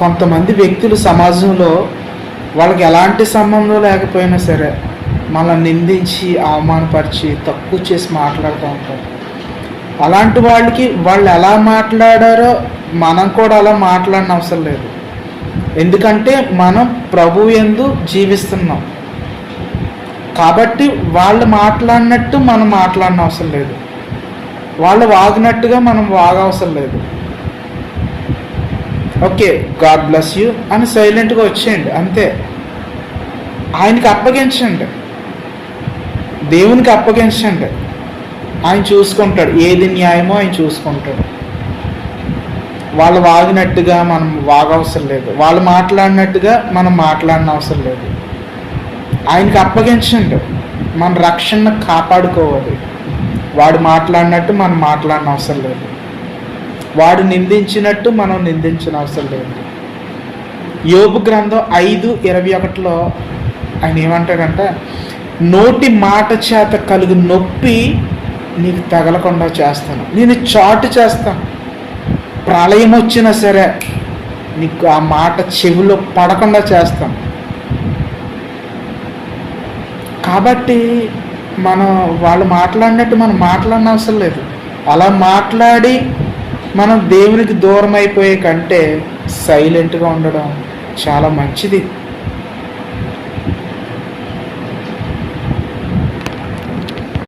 కొంతమంది వ్యక్తులు సమాజంలో వాళ్ళకి ఎలాంటి సంబంధం లేకపోయినా సరే మనల్ని నిందించి అవమానపరిచి తక్కువ చేసి మాట్లాడుతూ ఉంటారు. అలాంటి వాళ్ళకి వాళ్ళు ఎలా మాట్లాడారో మనం కూడా అలా మాట్లాడిన అవసరం లేదు. ఎందుకంటే మనం ప్రభువు యందు జీవిస్తున్నాం కాబట్టి వాళ్ళు మాట్లాడినట్టు మనం మాట్లాడిన అవసరం లేదు. వాళ్ళు వాగినట్టుగా మనం వాగవసరం లేదు. ఓకే, గాడ్ బ్లెస్ యూ అని సైలెంట్గా వచ్చేయండి, అంతే. ఆయనకి అప్పగించండి, దేవునికి అప్పగించండి. ఆయన చూసుకుంటాడు, ఏది న్యాయమో ఆయన చూసుకుంటాడు. వాళ్ళు వాగినట్టుగా మనం వాగవసరం లేదు, వాళ్ళు మాట్లాడినట్టుగా మనం మాట్లాడిన అవసరం లేదు. ఆయనకి అప్పగించండి, మన రక్షణ కాపాడుకోవాలి. వాడు మాట్లాడినట్టు మనం మాట్లాడిన అవసరం లేదు, వాడు నిందించినట్టు మనం నిందించిన అవసరం లేదు. యోబు గ్రంథం 5:21 ఆయన ఏమంటాడంటే, నోటి మాట చేత కలుగు నొప్పి నీకు తగలకుండా చేస్తాను, నేను చాటు చేస్తాను. ప్రళయం వచ్చినా సరే నీకు ఆ మాట చెవిలో పడకుండా చేస్తాను. కాబట్టి మనం వాళ్ళు మాట్లాడినట్టు మనం మాట్లాడిన అవసరం లేదు. అలా మాట్లాడి మనం దేవునికి దూరం అయిపోయే కంటే సైలెంట్గా ఉండడం చాలా మంచిది.